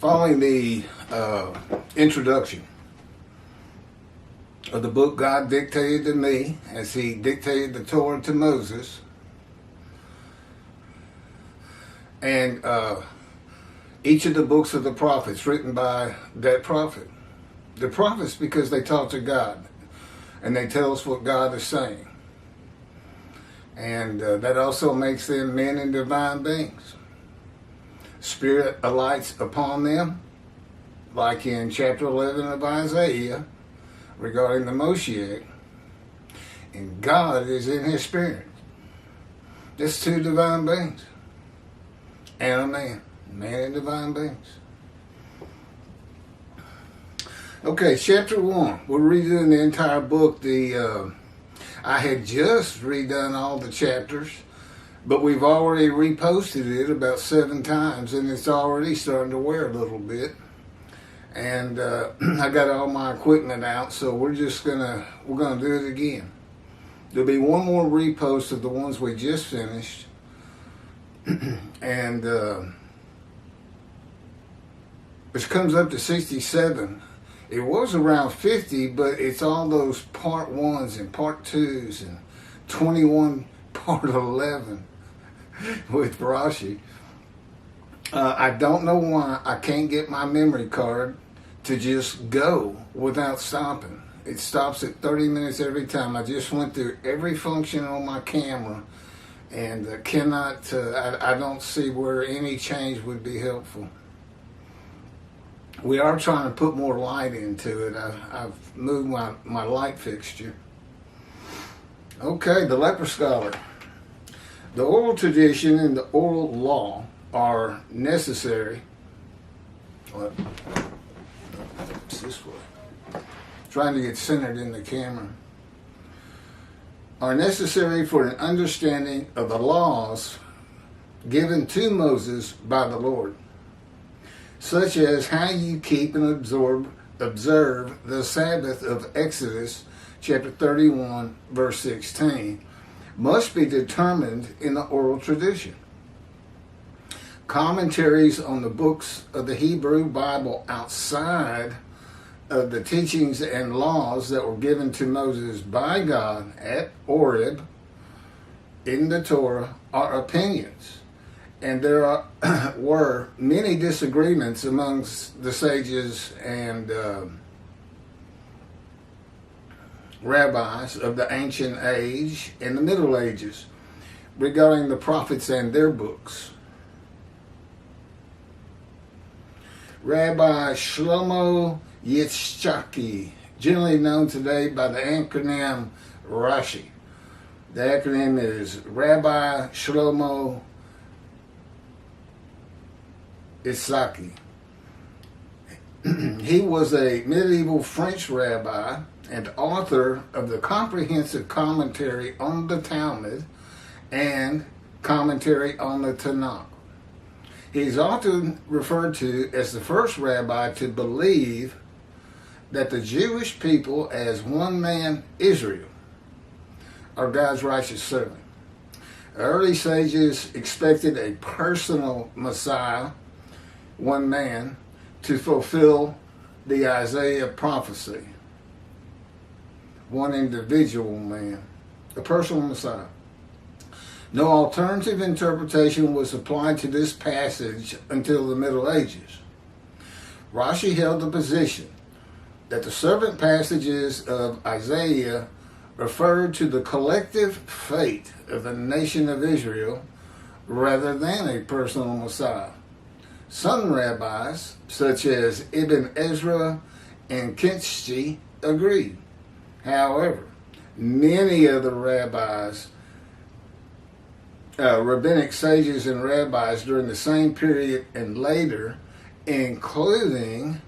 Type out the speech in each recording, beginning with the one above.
Following the introduction of the book God dictated to me as he dictated the Torah to Moses, and each of the books of the prophets written by that prophet. The prophets, because they talk to God and they tell us what God is saying. And that also makes them men and divine beings. Spirit alights upon them, like in chapter 11 of Isaiah regarding the Moshiach, and God is in his spirit. That's two divine beings and a man and divine beings. Okay, chapter 1. We're redoing the entire book. I had just redone all the chapters, but we've already reposted it about 7 times, and it's already starting to wear a little bit. And I got all my equipment out, so we're gonna do it again. There'll be one more repost of the ones we just finished, and which comes up to 67. It was around 50, but it's all those part 1s and part 2s and 21 part 11 with Rashi. I don't know why I can't get my memory card to just go without stopping. It stops at 30 minutes every time. I just went through every function on my camera and I don't see where any change would be helpful. We are trying to put more light into it. I've moved my light fixture. Okay, the Leper scholar. The oral tradition and the oral law are necessary. What? It's this way. Trying to get centered in the camera. Are necessary for an understanding of the laws given to Moses by the Lord, such as how you keep and observe the Sabbath of Exodus, chapter 31, verse 16, must be determined in the oral tradition. Commentaries on the books of the Hebrew Bible outside of the teachings and laws that were given to Moses by God at Horeb in the Torah are opinions. And there were many disagreements amongst the sages and rabbis of the ancient age and the Middle Ages regarding the prophets and their books. Rabbi Shlomo Yitzchaki, generally known today by the acronym Rashi. The acronym is RAbbi SHlomo Itzhaki. He was a medieval French rabbi and author of the comprehensive commentary on the Talmud and commentary on the Tanakh. He's often referred to as the first rabbi to believe that the Jewish people as one man, Israel, are God's righteous servant. Early sages expected a personal Messiah, one man, to fulfill the Isaiah prophecy. One individual man, a personal Messiah. No alternative interpretation was applied to this passage until the Middle Ages. Rashi held the position that the servant passages of Isaiah referred to the collective fate of the nation of Israel rather than a personal Messiah. Some rabbis, such as Ibn Ezra and Kinski, agreed. However, many of the rabbis, rabbinic sages and rabbis during the same period and later, including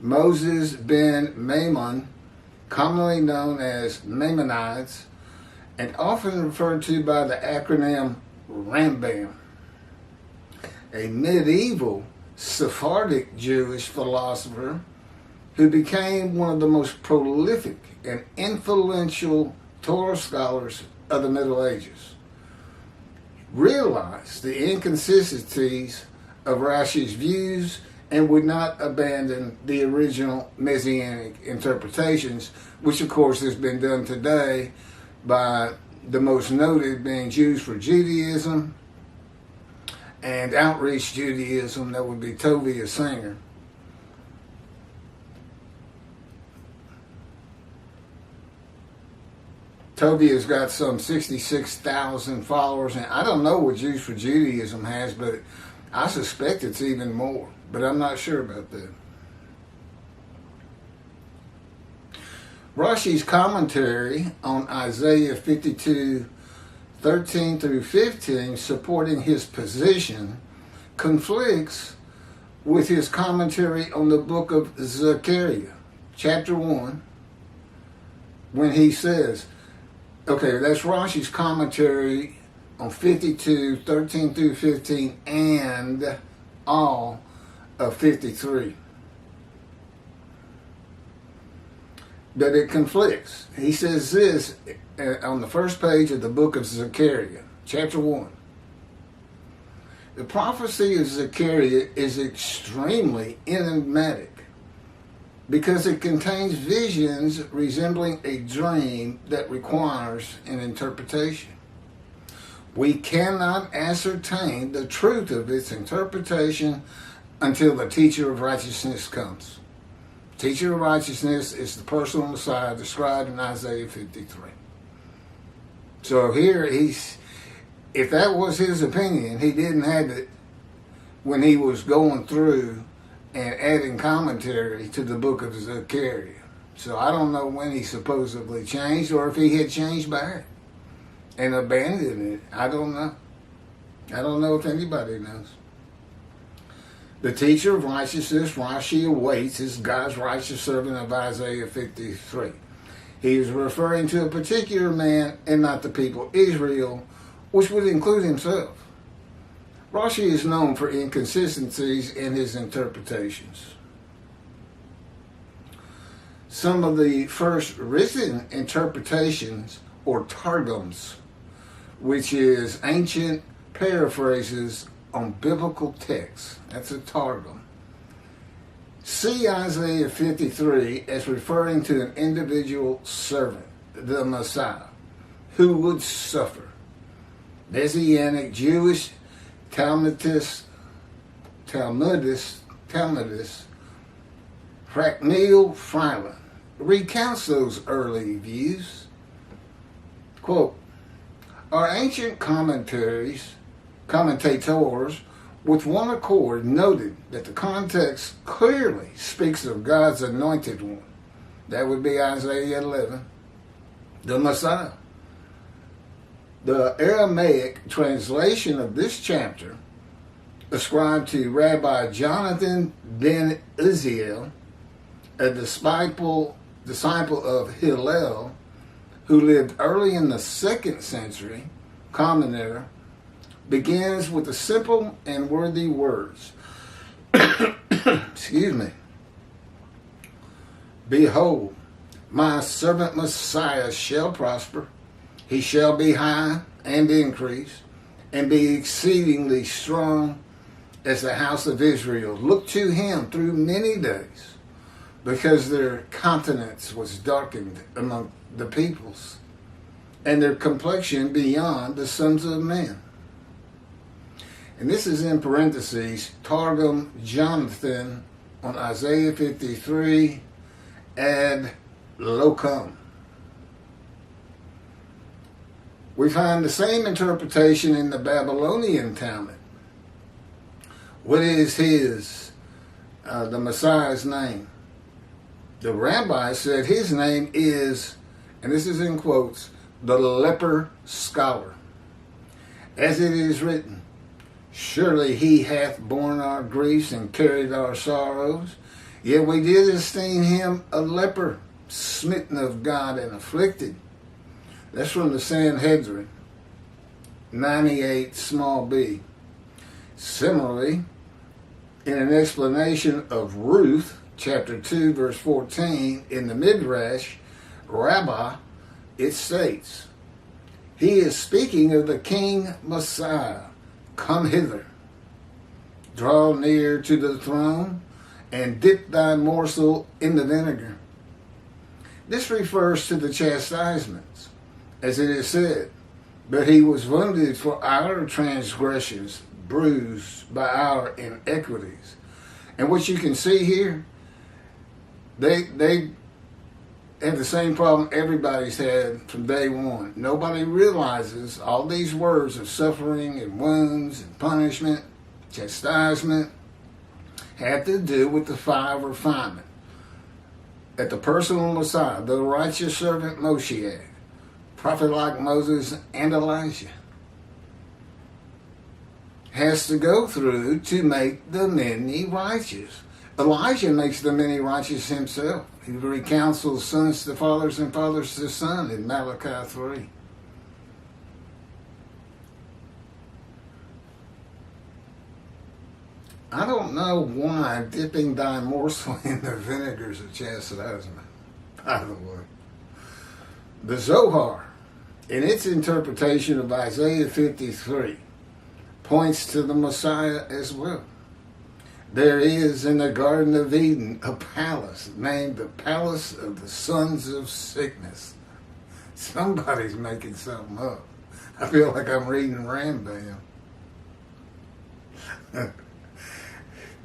Moses ben Maimon, commonly known as Maimonides, and often referred to by the acronym Rambam, a medieval Sephardic Jewish philosopher who became one of the most prolific and influential Torah scholars of the Middle Ages, realized the inconsistencies of Rashi's views and would not abandon the original Messianic interpretations, which of course has been done today by the most noted being Jews for Judaism and Outreach Judaism, that would be Tovia Singer. Tovia's got some 66,000 followers, and I don't know what Jews for Judaism has, but I suspect it's even more, but I'm not sure about that. Rashi's commentary on Isaiah 52, 13 through 15, supporting his position, conflicts with his commentary on the book of Zechariah, chapter 1, when he says, okay, that's Rashi's commentary on 52, 13 through 15, and all of 53. But it conflicts. He says this on the first page of the book of Zechariah, chapter 1. The prophecy of Zechariah is extremely enigmatic because it contains visions resembling a dream that requires an interpretation. We cannot ascertain the truth of its interpretation until the teacher of righteousness comes. Teacher of righteousness is the personal Messiah described in Isaiah 53. So here if that was his opinion, he didn't have it when he was going through and adding commentary to the book of Zechariah. So I don't know when he supposedly changed, or if he had changed back and abandoned it. I don't know. I don't know if anybody knows. The teacher of righteousness, Rashi, awaits as God's righteous servant of Isaiah 53. He is referring to a particular man and not the people Israel, which would include himself. Rashi is known for inconsistencies in his interpretations. Some of the first written interpretations, or targums, which is ancient paraphrases on biblical texts, that's a targum, see Isaiah 53 as referring to an individual servant, the Messiah, who would suffer. Messianic Jewish Talmudist Cracknell Fryland recounts those early views. Quote, our ancient commentators with one accord noted that the context clearly speaks of God's anointed one. That would be Isaiah 11, the Messiah. The Aramaic translation of this chapter, ascribed to Rabbi Jonathan ben Uziel, a disciple of Hillel, who lived early in the 2nd century, Common Era, begins with the simple and worthy words. Excuse me. Behold, my servant Messiah shall prosper. He shall be high and increase, and be exceedingly strong as the house of Israel. Look to him through many days, because their countenance was darkened among the peoples, and their complexion beyond the sons of men. And this is in parentheses, Targum Jonathan on Isaiah 53 ad locum. We find the same interpretation in the Babylonian Talmud. What is the Messiah's name? The rabbi said his name is, and this is in quotes, the leper scholar. As it is written, surely he hath borne our griefs and carried our sorrows, yet we did esteem him a leper, smitten of God and afflicted. That's from the Sanhedrin, 98 small b. Similarly, in an explanation of Ruth, chapter 2, verse 14, in the Midrash, Rabbah, it states, he is speaking of the King Messiah, come hither. draw near to the throne, and dip thy morsel in the vinegar. This refers to the chastisements, as it is said, but he was wounded for our transgressions, bruised by our iniquities. And what you can see here, they have the same problem everybody's had from day one. Nobody realizes all these words of suffering and wounds and punishment, chastisement, have to do with the five refinement. That the personal Messiah, the righteous servant Moshiach, prophet like Moses and Elijah, has to go through to make the many righteous. Elijah makes the many righteous himself. He recounsels sons to fathers and fathers to sons in Malachi 3. I don't know why dipping thy morsel in the vinegar is a chastisement, by the way. The Zohar, in its interpretation of Isaiah 53, points to the Messiah as well. There is in the Garden of Eden a palace named the Palace of the Sons of Sickness. Somebody's making something up. I feel like I'm reading Rambam.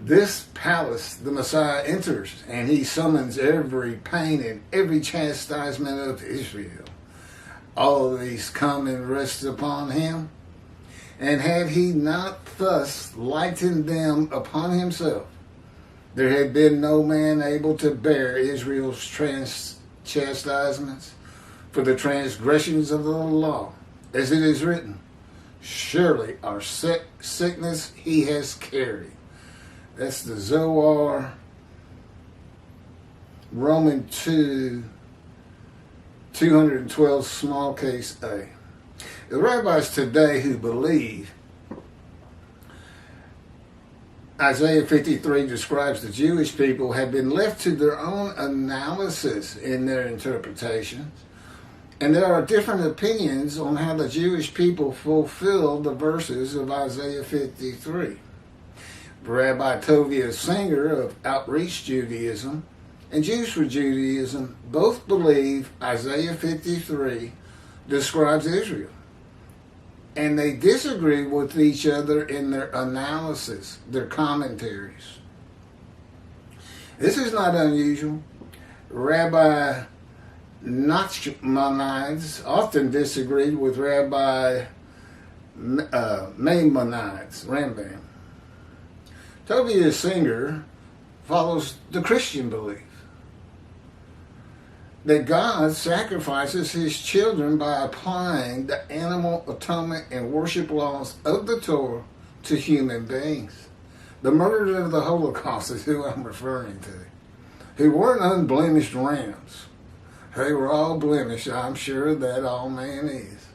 This palace the Messiah enters, and he summons every pain and every chastisement of Israel. All of these come and rest upon him. And had he not thus lightened them upon himself, there had been no man able to bear Israel's chastisements for the transgressions of the law, as it is written, surely our sickness he has carried. That's the Zohar, Roman 2, 212, small case A. The rabbis today who believe Isaiah 53 describes the Jewish people have been left to their own analysis in their interpretations, and there are different opinions on how the Jewish people fulfill the verses of Isaiah 53. Rabbi Tovia Singer of Outreach Judaism and Jews for Judaism both believe Isaiah 53 describes Israel. And they disagree with each other in their analysis, their commentaries. This is not unusual. Rabbi Nachmanides often disagreed with Rabbi Maimonides, Rambam. Tovia Singer follows the Christian belief that God sacrifices his children by applying the animal atonement and worship laws of the Torah to human beings. The murderers of the Holocaust is who I'm referring to, who weren't unblemished rams. They were all blemished. I'm sure that all man is.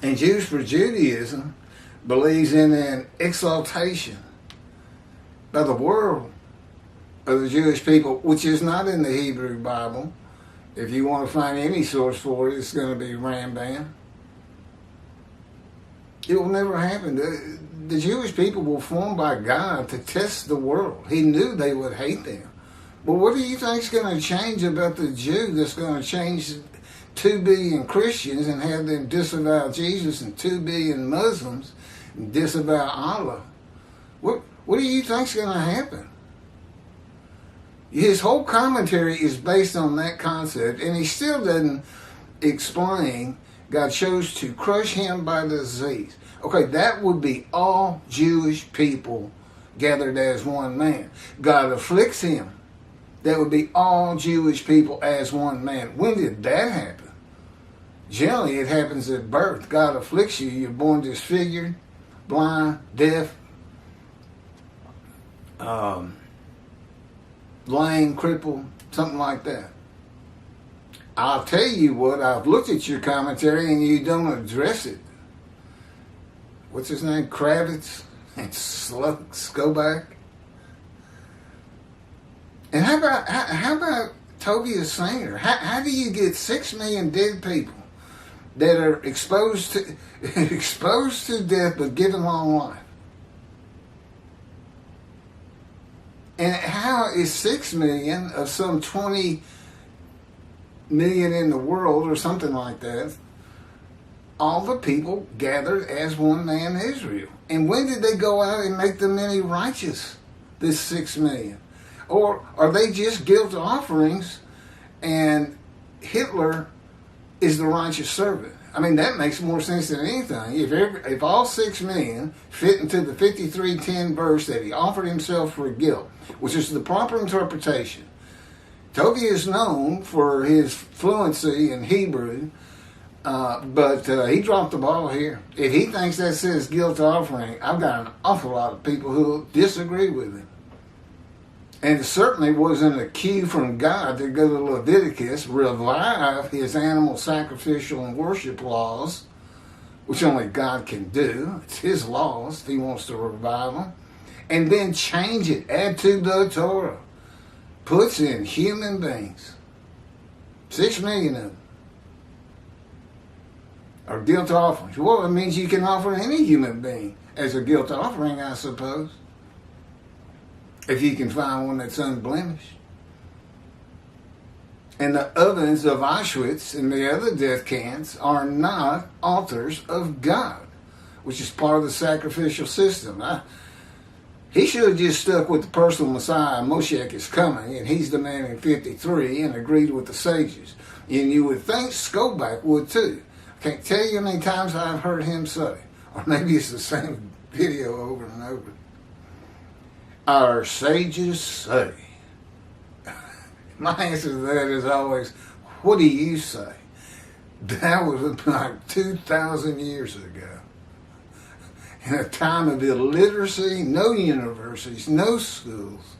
And Jews for Judaism believes in an exaltation by the world of the Jewish people, which is not in the Hebrew Bible. If you want to find any source for it, it's going to be Rambam. It will never happen. The Jewish people were formed by God to test the world. He knew they would hate them. But what do you think is going to change about the Jew that's going to change 2 billion Christians and have them disavow Jesus and 2 billion Muslims and disavow Allah? What do you think is going to happen? His whole commentary is based on that concept, and he still doesn't explain God chose to crush him by disease. Okay, that would be all Jewish people gathered as one man. God afflicts him. That would be all Jewish people as one man. When did that happen? Generally, it happens at birth. God afflicts you. You're born disfigured, blind, deaf, lame, crippled, something like that. I'll tell you what, I've looked at your commentary and you don't address it. What's his name? Kravitz and Skoback. And how about Tovia Singer? How do you get 6 million dead people that are exposed to death but given long life. And how is 6 million of some 20 million in the world or something like that, all the people gathered as one man Israel? And when did they go out and make the many righteous, this 6 million? Or are they just guilt offerings and Hitler is the righteous servant? I mean, that makes more sense than anything. If all 6 million fit into the 53:10 verse that he offered himself for guilt, which is the proper interpretation. Toby is known for his fluency in Hebrew, but he dropped the ball here. If he thinks that says guilt offering, I've got an awful lot of people who disagree with him. And it certainly wasn't a cue from God to go to Leviticus, revive his animal sacrificial and worship laws, which only God can do. It's his laws if he wants to revive them. And then change it, add to the Torah. Puts in human beings. 6 million of them are guilt offerings. Well, it means you can offer any human being as a guilt offering, I suppose. If you can find one that's unblemished. And the ovens of Auschwitz and the other death camps are not altars of God, which is part of the sacrificial system. He should have just stuck with the personal Messiah. Moshiach is coming, and he's the man in 53, and agreed with the sages. And you would think Skobach would too. I can't tell you how many times I've heard him say, or maybe it's the same video over and over. Our sages say. My answer to that is always, what do you say? That was like 2,000 years ago. In a time of illiteracy, no universities, no schools.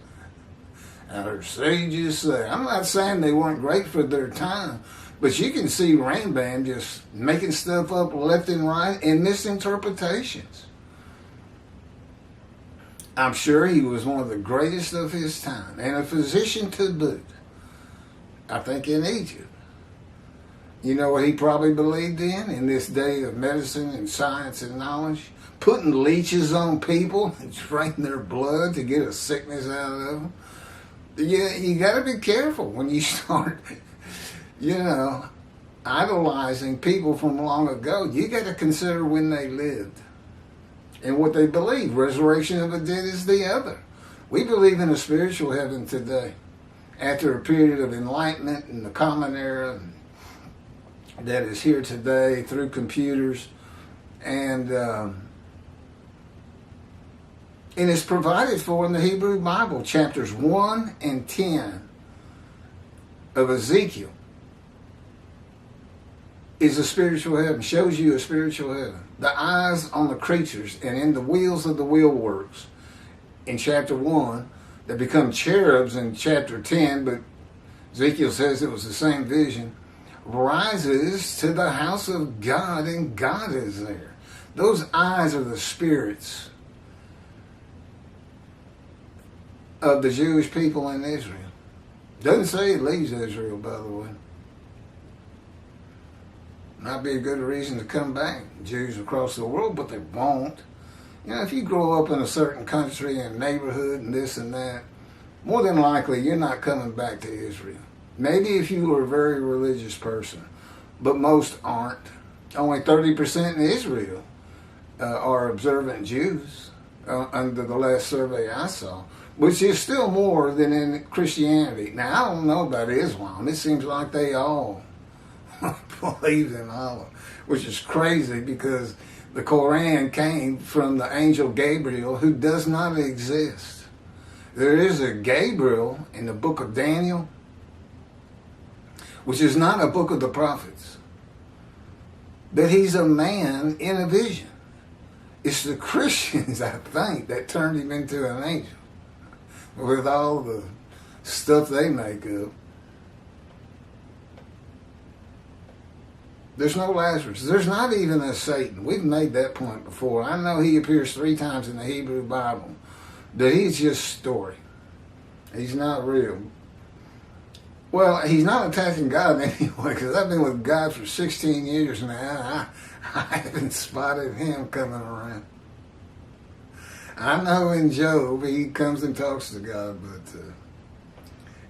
Our sages say. I'm not saying they weren't great for their time, but you can see Rambam just making stuff up left and right and misinterpretations. I'm sure he was one of the greatest of his time, and a physician to boot. I think in Egypt. You know what he probably believed in this day of medicine and science and knowledge? Putting leeches on people and draining their blood to get a sickness out of them. Yeah, you got to be careful when you start, idolizing people from long ago. You got to consider when they lived and what they believe. Resurrection of the dead is the other. We believe in a spiritual heaven today. After a period of enlightenment in the common era that is here today through computers, and it's provided for in the Hebrew Bible, chapters 1 and 10 of Ezekiel is a spiritual heaven, shows you a spiritual heaven. The eyes on the creatures and in the wheels of the wheelworks in chapter 1 that become cherubs in chapter 10, but Ezekiel says it was the same vision, rises to the house of God, and God is there. Those eyes are the spirits of the Jewish people in Israel. Doesn't say it leaves Israel, by the way. Might be a good reason to come back, Jews across the world, but they won't. If you grow up in a certain country and neighborhood and this and that, more than likely you're not coming back to Israel. Maybe if you were a very religious person, but most aren't. Only 30% in Israel are observant Jews under the last survey I saw, which is still more than in Christianity. Now, I don't know about Islam. It seems like they all believe in Allah, which is crazy because the Quran came from the angel Gabriel, who does not exist. There is a Gabriel in the book of Daniel, which is not a book of the prophets, but he's a man in a vision. It's the Christians, I think, that turned him into an angel with all the stuff they make up. There's no Lazarus. There's not even a Satan. We've made that point before. I know he appears 3 times in the Hebrew Bible, but he's just story. He's not real. Well, he's not attacking God anyway, because I've been with God for 16 years now. I haven't spotted him coming around. I know in Job he comes and talks to God, but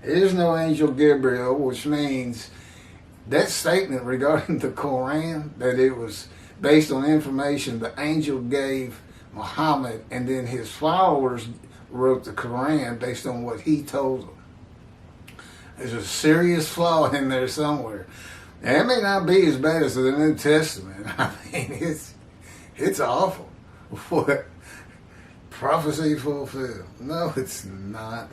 there's no angel Gabriel, which means that statement regarding the Quran, that it was based on information the angel gave Muhammad, and then his followers wrote the Quran based on what he told them. There's a serious flaw in there somewhere. Now, it may not be as bad as the New Testament. I mean, it's awful. What? Prophecy fulfilled. No, it's not.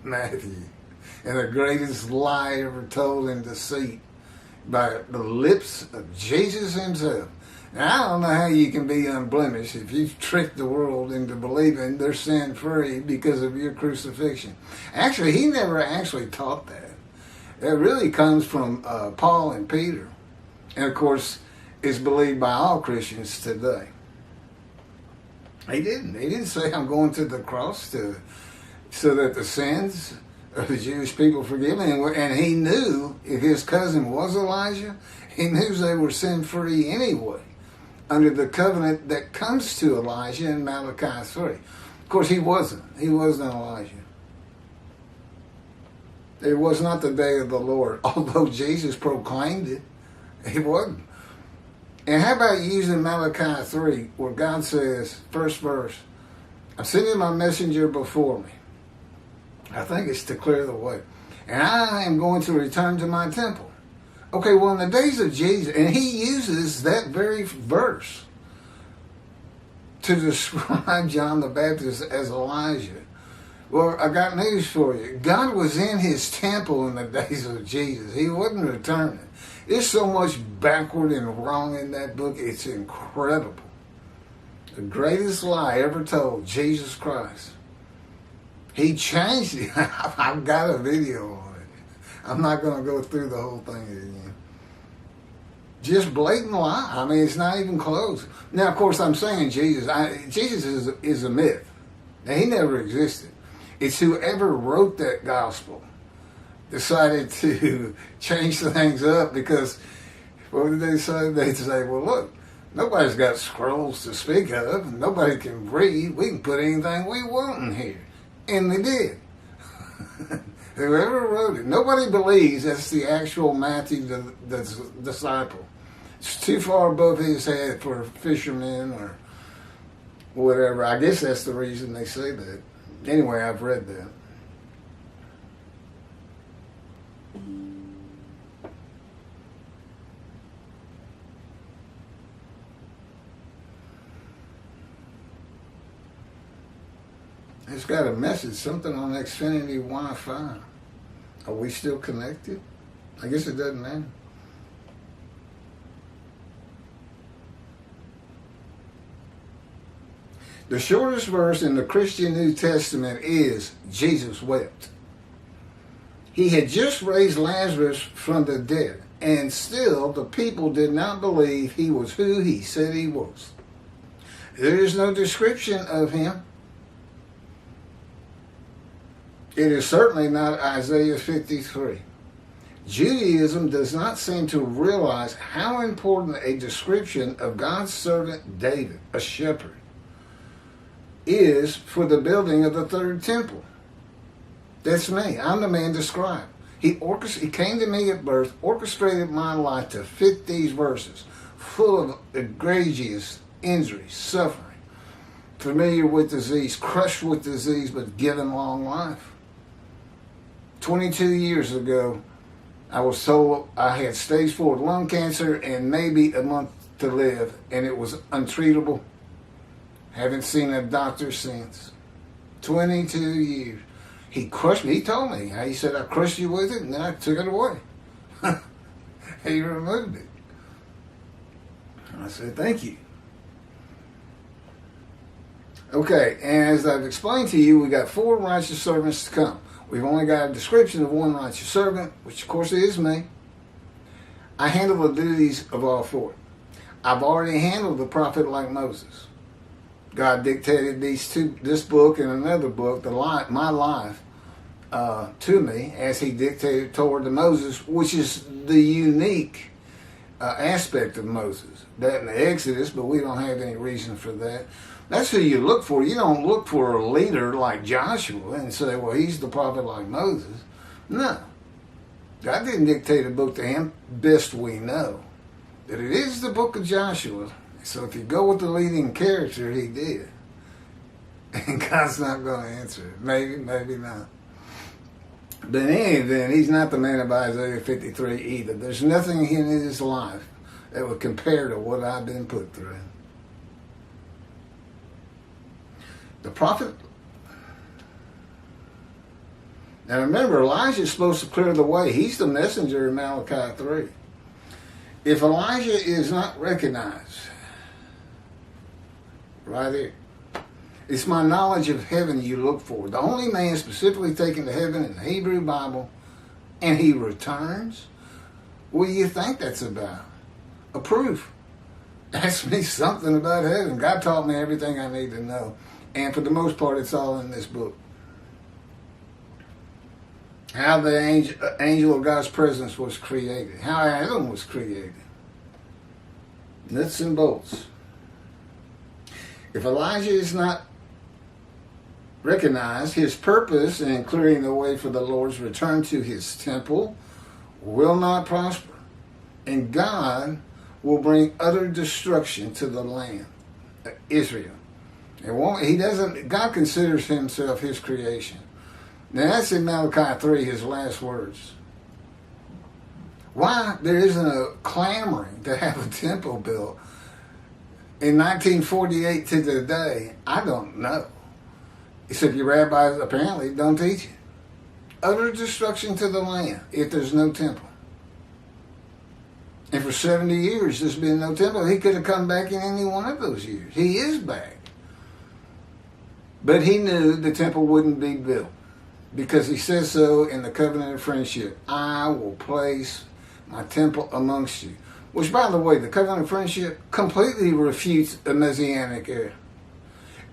Matthew. And the greatest lie ever told in deceit by the lips of Jesus himself. Now, I don't know how you can be unblemished if you've tricked the world into believing they're sin-free because of your crucifixion. Actually, he never actually taught that. That really comes from Paul and Peter. And, of course, is believed by all Christians today. He didn't say, I'm going to the cross so that the sins of the Jewish people forgiven. And he knew if his cousin was Elijah, he knew they were sin-free anyway, under the covenant that comes to Elijah in Malachi 3. Of course, he wasn't. He wasn't Elijah. It was not the day of the Lord, although Jesus proclaimed it. He wasn't. And how about using Malachi 3, where God says, first verse, I'm sending my messenger before me. I think it's to clear the way. And I am going to return to my temple. Okay, well, in the days of Jesus, and he uses that very verse to describe John the Baptist as Elijah. Well, I got news for you. God was in his temple in the days of Jesus. He wasn't returning. There's so much backward and wrong in that book. It's incredible. The greatest lie ever told, Jesus Christ. He changed it. I've got a video on it. I'm not going to go through the whole thing again. Just blatant lie. I mean, it's not even close. Now, of course, I'm saying Jesus. Jesus is a myth. Now, he never existed. It's whoever wrote that gospel decided to change things up because, what did they say? They'd say, well, look, nobody's got scrolls to speak of. Nobody can read. We can put anything we want in here. And they did. Whoever wrote it. Nobody believes that's the actual Matthew, the disciple. It's too far above his head for fishermen or whatever. I guess that's the reason they say that. Anyway, I've read that. It's got a message, something on Xfinity Wi-Fi. Are we still connected? I guess it doesn't matter. The shortest verse in the Christian New Testament is, Jesus wept. He had just raised Lazarus from the dead, and still the people did not believe he was who he said he was. There is no description of him. It is certainly not Isaiah 53. Judaism does not seem to realize how important a description of God's servant David, a shepherd, is for the building of the third temple. That's me. I'm the man described. He came to me at birth, orchestrated my life to fit these verses, full of egregious injuries, suffering, familiar with disease, crushed with disease, but given long life. 22 years ago, I was told I had stage 4 lung cancer and maybe a month to live, and it was untreatable. Haven't seen a doctor since. 22 years. He crushed me. He told me. He said, I crushed you with it, and then I took it away. He removed it. I said, thank you. Okay, and as I've explained to you, we got 4 righteous servants to come. We've only got a description of one righteous servant, which of course is me. I handle the duties of all 4. I've already handled the prophet like Moses. God dictated this book and another book, my life, to me as he dictated Torah to Moses, which is the unique aspect of Moses. That in the Exodus, but we don't have any reason for that. That's who you look for. You don't look for a leader like Joshua and say, well, he's the prophet like Moses. No. God didn't dictate a book to him, best we know. That it is the book of Joshua. So if you go with the leading character, he did. And God's not going to answer it. Maybe, maybe not. But in any event, he's not the man of Isaiah 53 either. There's nothing in his life that would compare to what I've been put through. The prophet... Now remember, Elijah's supposed to clear the way. He's the messenger in Malachi 3. If Elijah is not recognized, right here, it's my knowledge of heaven you look for. The only man specifically taken to heaven in the Hebrew Bible, and he returns? What do you think that's about? A proof. Ask me something about heaven. God taught me everything I need to know. And for the most part, it's all in this book. How the angel of God's presence was created. How Adam was created. Nuts and bolts. If Elijah is not recognized, his purpose in clearing the way for the Lord's return to his temple will not prosper. And God will bring utter destruction to the land, Israel. God considers himself his creation. Now that's in Malachi 3, his last words. Why there isn't a clamoring to have a temple built in 1948 to today, I don't know. Except your rabbis apparently don't teach it. Utter destruction to the land if there's no temple. And for 70 years there's been no temple. He could have come back in any one of those years. He is back. But he knew the temple wouldn't be built. Because he says so in the covenant of friendship. I will place my temple amongst you. Which, by the way, the covenant of friendship completely refutes the Messianic era.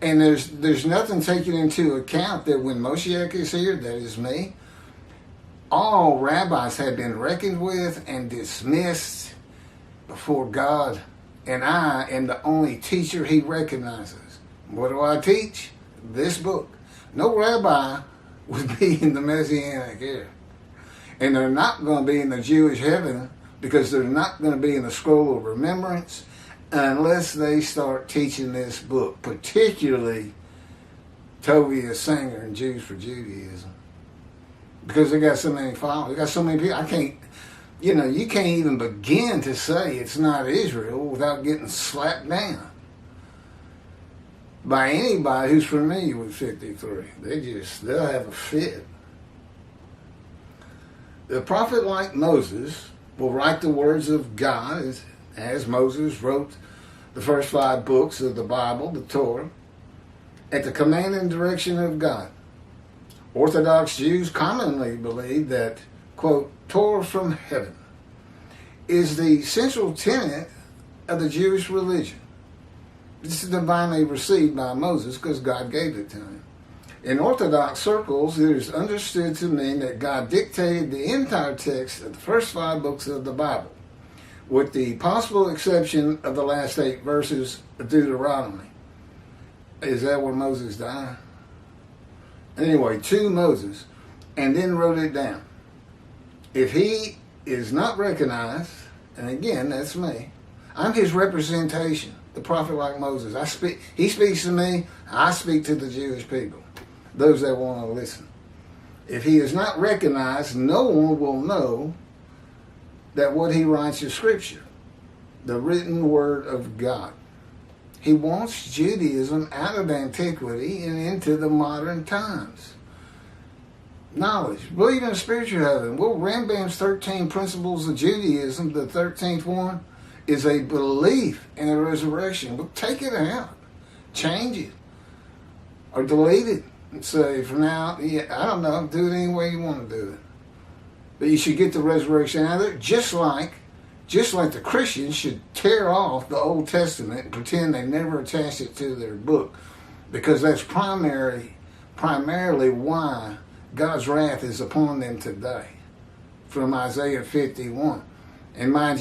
And there's nothing taken into account that when Moshiach is here, that is me, all rabbis have been reckoned with and dismissed before God. And I am the only teacher he recognizes. What do I teach? This book. No rabbi would be in the Messianic era. And they're not going to be in the Jewish heaven because they're not going to be in the scroll of remembrance unless they start teaching this book, particularly Tovia Singer and Jews for Judaism. Because they got so many followers. They got so many people. You can't even begin to say it's not Israel without getting slapped down by anybody who's familiar with 53. They'll have a fit. The prophet like Moses will write the words of God as Moses wrote the first 5 books of the Bible, the Torah, at the command and direction of God. Orthodox Jews commonly believe that, quote, Torah from heaven is the central tenet of the Jewish religion. This is divinely received by Moses because God gave it to him. In Orthodox circles, it is understood to mean that God dictated the entire text of the first 5 books of the Bible, with the possible exception of the last 8 verses of Deuteronomy. Is that where Moses died? Anyway, to Moses, and then wrote it down. If he is not recognized, and again, that's me, I'm his representation, the prophet like Moses. He speaks to me, I speak to the Jewish people, those that want to listen. If he is not recognized, no one will know that what he writes is Scripture, the written word of God. He wants Judaism out of antiquity and into the modern times. Knowledge. Believe in a spiritual heaven. Well, Rambam's 13 principles of Judaism, the 13th one, is a belief in a resurrection. Well, take it out. Change it. Or delete it. And say, for now, I don't know, do it any way you want to do it. But you should get the resurrection out of it, just like the Christians should tear off the Old Testament and pretend they never attached it to their book. Because that's primarily why God's wrath is upon them today, from Isaiah 51. And mind you,